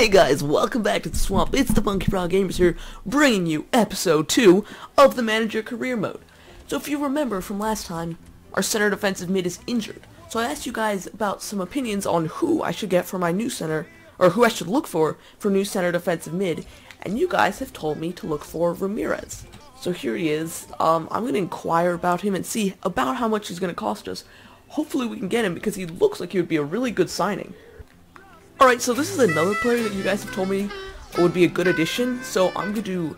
Hey guys, welcome back to the Swamp. It's the Monkey Frog Gamers here, bringing you episode 2 of the Manager Career Mode. So if you remember from last time, our center defensive mid is injured. So I asked you guys about some opinions on who I should get for my new center, or who I should look for new center defensive mid, and you guys have told me to look for Ramirez. So here he is. I'm going to inquire about him and see about how much he's going to cost us. Hopefully we can get him because he looks like he would be a really good signing. Alright, so this is another player that you guys have told me would be a good addition, so I'm going to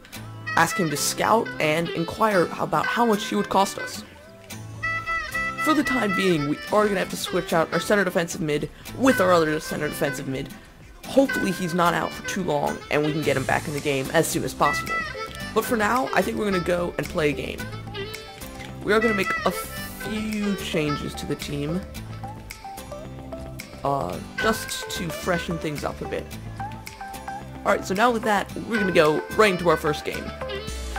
ask him to scout and inquire about how much he would cost us. For the time being, we are going to have to switch out our center defensive mid with our other center defensive mid. Hopefully he's not out for too long and we can get him back in the game as soon as possible. But for now, I think we're going to go and play a game. We are going to make a few changes to the team. Just to freshen things up a bit. Alright, so now with that, we're gonna go right into our first game.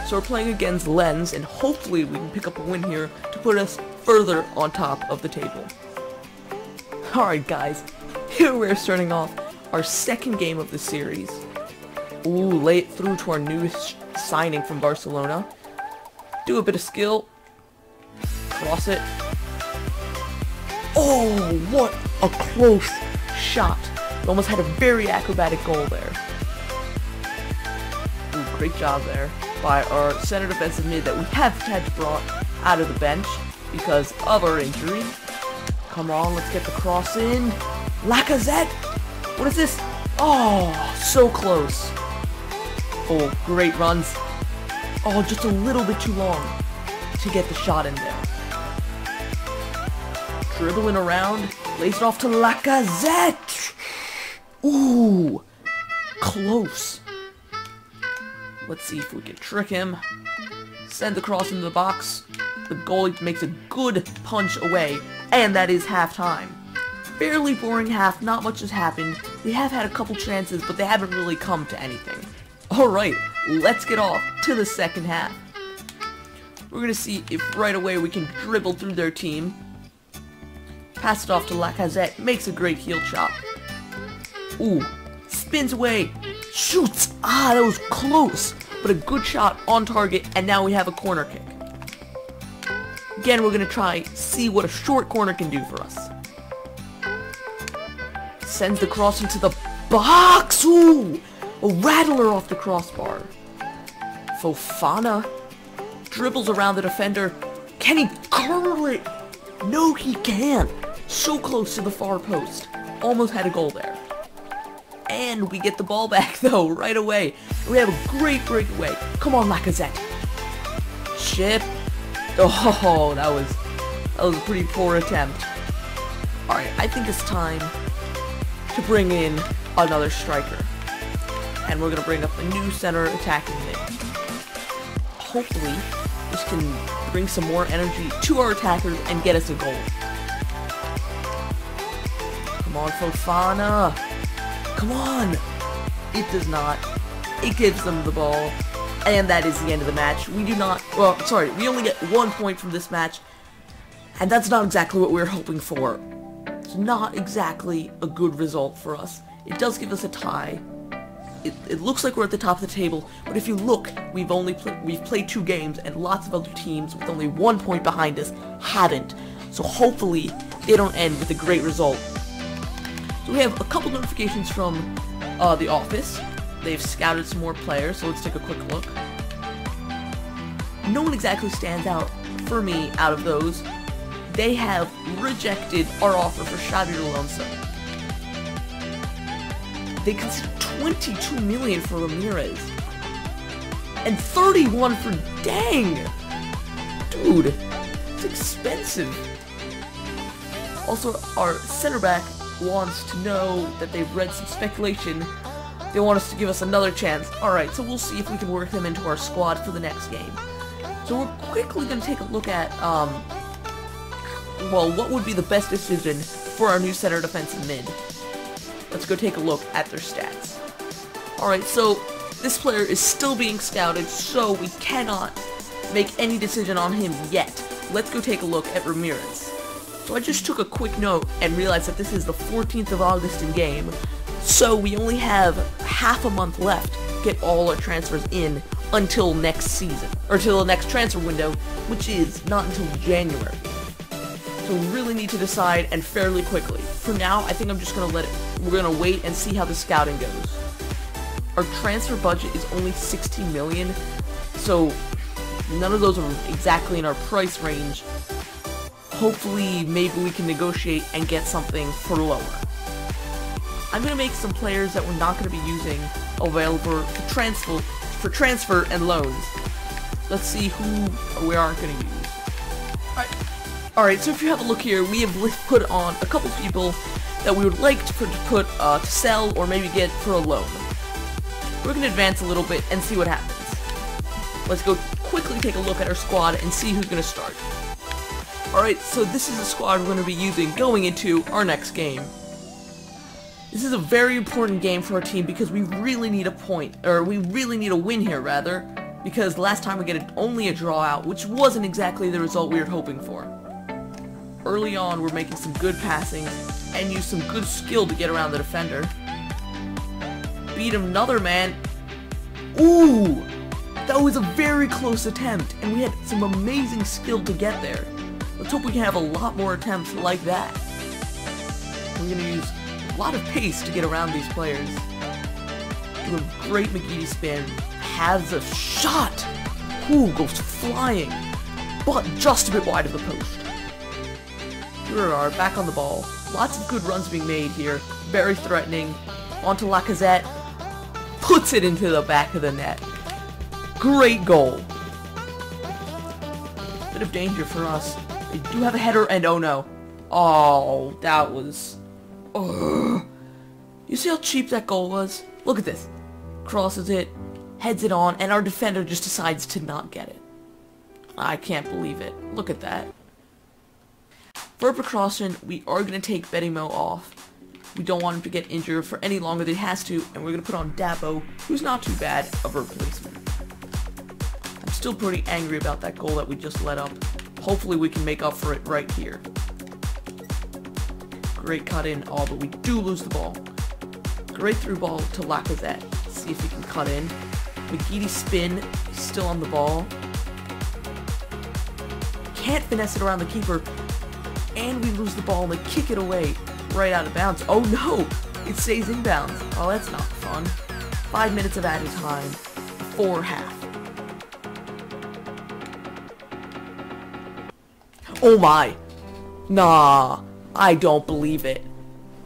So we're playing against Lens, and hopefully we can pick up a win here to put us further on top of the table. Alright guys, here we're starting off our second game of the series. Ooh, lay it through to our newest signing from Barcelona. Do a bit of skill. Cross it. Oh, what a close shot. We almost had a very acrobatic goal there. Ooh, great job there by our center defensive mid that we have had to brought out of the bench because of our injury. Come on, let's get the cross in. Lacazette! What is this? Oh, so close. Oh, great runs. Oh, just a little bit too long to get the shot in there. Dribbling around, lays it off to Lacazette! Ooh, close. Let's see if we can trick him. Send the cross into the box. The goalie makes a good punch away, and that is halftime. Fairly boring half, not much has happened. We have had a couple chances, but they haven't really come to anything. Alright, let's get off to the second half. We're gonna see if right away we can dribble through their team. Pass it off to Lacazette, makes a great heel chop. Ooh, spins away, shoots! Ah, that was close, but a good shot on target, and now we have a corner kick. Again, we're gonna see what a short corner can do for us. Sends the cross into the box! Ooh, a rattler off the crossbar. Fofana dribbles around the defender. Can he curl it? No, he can't. So close to the far post. Almost had a goal there. And we get the ball back, though, right away. We have a great breakaway. Come on, Lacazette. Chip. Oh, that was a pretty poor attempt. Alright, I think it's time to bring in another striker. And we're going to bring up a new center attacking mid. Hopefully, this can bring some more energy to our attackers and get us a goal. Come on, Fofana. Come on. It does not. It gives them the ball. And that is the end of the match. We only get 1 point from this match. And that's not exactly what we were hoping for. It's not exactly a good result for us. It does give us a tie. It looks like we're at the top of the table, but if you look, we've played 2 games, and lots of other teams with only 1 point behind us haven't. So hopefully, they don't end with a great result. So we have a couple notifications from the office. They've scouted some more players, so let's take a quick look. No one exactly stands out for me out of those. They have rejected our offer for Xavi Alonso. They consider 22 million for Ramirez. And 31 for Dang! Dude, it's expensive. Also, our center back wants to know that they've read some speculation. They want us to give us another chance. Alright, so we'll see if we can work them into our squad for the next game. So we're quickly going to take a look at, well, what would be the best decision for our new center defensive mid. Let's go take a look at their stats. Alright, so this player is still being scouted, so we cannot make any decision on him yet. Let's go take a look at Ramirez. So I just took a quick note and realized that this is the 14th of August in game, So we only have half a month left to get all our transfers in until next season, or till the next transfer window, which is not until January. So we really need to decide, and fairly quickly. For now, I think I'm just gonna we're gonna wait and see how the scouting goes. Our transfer budget is only 60 million, so none of those are exactly in our price range. Hopefully, maybe we can negotiate and get something for lower. I'm gonna make some players that we're not gonna be using available for transfer and loans. Let's see who we aren't gonna use. Alright, so if you have a look here, we have put on a couple people that we would like to sell or maybe get for a loan. We're gonna advance a little bit and see what happens. Let's go quickly take a look at our squad and see who's gonna start. Alright, so this is the squad we're gonna be using going into our next game. This is a very important game for our team because we really need a win here, rather, because last time we got only a draw out, which wasn't exactly the result we were hoping for. Early on, we're making some good passing and use some good skill to get around the defender. Beat another man. Ooh! That was a very close attempt, and we had some amazing skill to get there. Let's hope we can have a lot more attempts like that. We're gonna use a lot of pace to get around these players. Do a great McGeady spin. Has a shot! Ooh, goes flying, but just a bit wide of the post. Here we are, back on the ball. Lots of good runs being made here. Very threatening. Onto Lacazette. Puts it into the back of the net. Great goal. Bit of danger for us. They do have a header, and oh no. Oh, that was... Ugh. You see how cheap that goal was? Look at this. Crosses it, heads it on, and our defender just decides to not get it. I can't believe it. Look at that. For precaution, we are going to take Bedimo off. We don't want him to get injured for any longer than he has to, and we're going to put on Dabo, who's not too bad of a replacement. I'm still pretty angry about that goal that we just let up. Hopefully we can make up for it right here. Great cut in, oh, but we do lose the ball. Great through ball to Lacazette. See if he can cut in. McGeady spin, he's still on the ball. Can't finesse it around the keeper. And we lose the ball and they kick it away right out of bounds. Oh no! It stays in bounds. Oh, that's not fun. 5 minutes of added time before half. Oh my! Nah, I don't believe it.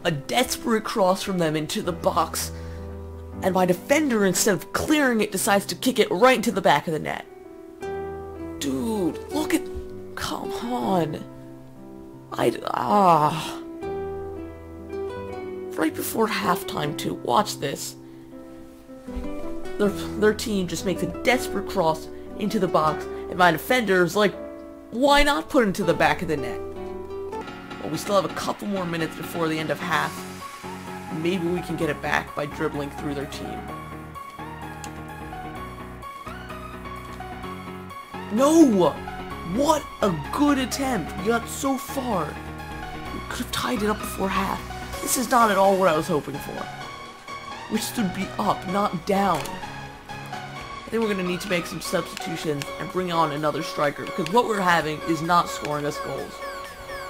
A desperate cross from them into the box, and my defender, instead of clearing it, decides to kick it right into the back of the net. Dude, look at... Come on. Right before halftime too. Watch this. Their team just makes a desperate cross into the box, and my defender's like, why not put it into the back of the net? Well, we still have a couple more minutes before the end of half. Maybe we can get it back by dribbling through their team. No! What a good attempt! We got so far. We could have tied it up before half. This is not at all what I was hoping for. We should be up, not down. I think we're going to need to make some substitutions and bring on another striker, because what we're having is not scoring us goals.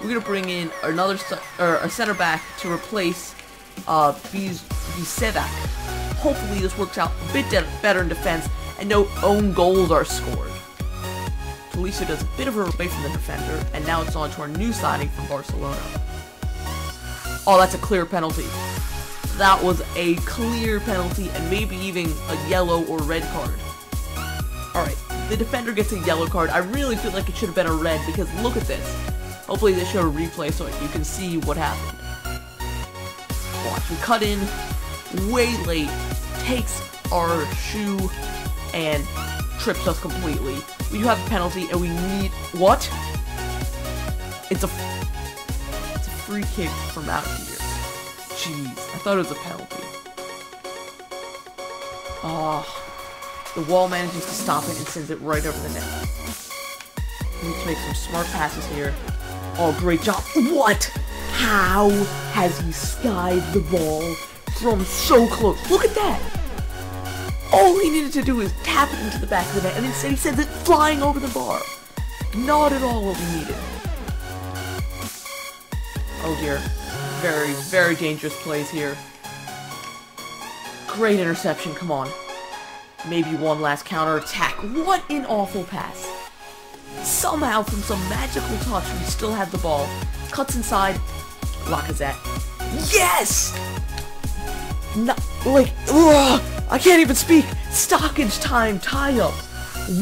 We're going to bring in a center back to replace Bisevac. Hopefully this works out a bit better in defense and no own goals are scored. Tolisso does a bit of a away from the defender, and now it's on to our new signing from Barcelona. Oh, that's a clear penalty. That was a clear penalty, and maybe even a yellow or red card. Alright, the defender gets a yellow card. I really feel like it should have been a red, because look at this. Hopefully they show a replay so you can see what happened. Watch, we cut in way late, takes our shoe, and trips us completely. We do have a penalty, and we need... What? It's a free kick from out here. Jeez, I thought it was a penalty. The wall manages to stop it and sends it right over the net. We need to make some smart passes here. Oh, great job. What? How has he skied the ball throw him so close. Look at that. All he needed to do is tap it into the back of the net, and instead he sends it flying over the bar. Not at all what we needed. Oh dear. Very, very dangerous plays here. Great interception, come on. Maybe one last counter attack. What an awful pass. Somehow, from some magical touch, we still have the ball. Cuts inside. Lacazette. Yes! No, like, ugh, I can't even speak. Stockage time tie-up.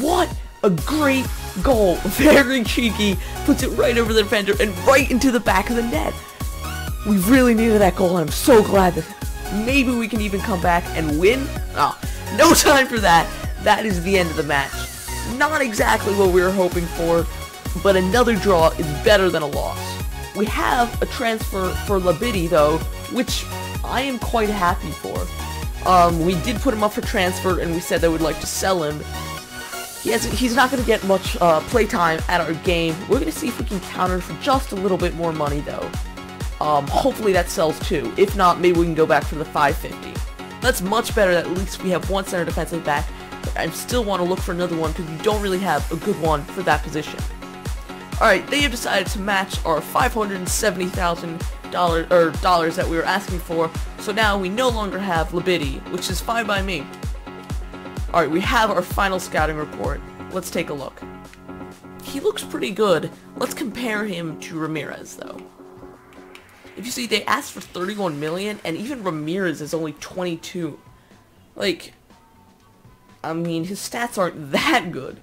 What a great goal. Very cheeky. Puts it right over the defender and right into the back of the net. We really needed that goal, and I'm so glad that maybe we can even come back and win. Oh, no time for that. That is the end of the match. Not exactly what we were hoping for, but another draw is better than a loss. We have a transfer for Labidi, though, which I am quite happy for. We did put him up for transfer, and we said that we'd like to sell him. He's not going to get much playtime at our game. We're going to see if we can counter for just a little bit more money, though. Hopefully that sells too. If not, maybe we can go back for the 550. That's much better. At least we have one center defensive back. But I still want to look for another one because we don't really have a good one for that position. Alright, they have decided to match our $570,000 that we were asking for, so now we no longer have Labidi, which is fine by me. Alright, we have our final scouting report. Let's take a look. He looks pretty good. Let's compare him to Ramirez, though. If you see, they asked for 31 million, and even Ramirez is only 22. Like, I mean, his stats aren't that good.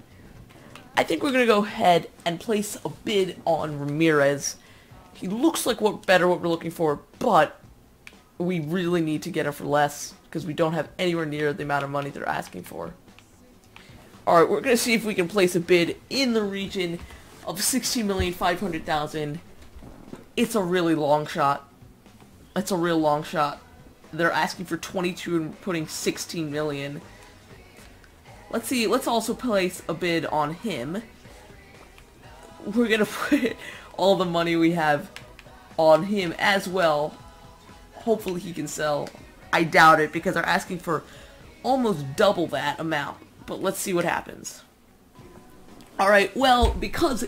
I think we're going to go ahead and place a bid on Ramirez. He looks like what we're looking for, but we really need to get him for less because we don't have anywhere near the amount of money they're asking for. Alright, we're going to see if we can place a bid in the region of 16,500,000. It's a really long shot. It's a real long shot. They're asking for 22 and putting 16 million. Let's see, let's also place a bid on him. We're gonna put all the money we have on him as well. Hopefully he can sell. I doubt it because they're asking for almost double that amount. But let's see what happens. Alright, well, because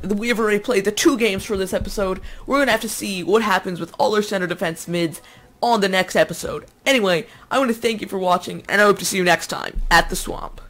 we have already played the 2 games for this episode, we're gonna have to see what happens with all our center defense mids on the next episode. Anyway, I want to thank you for watching, and I hope to see you next time at the Swamp.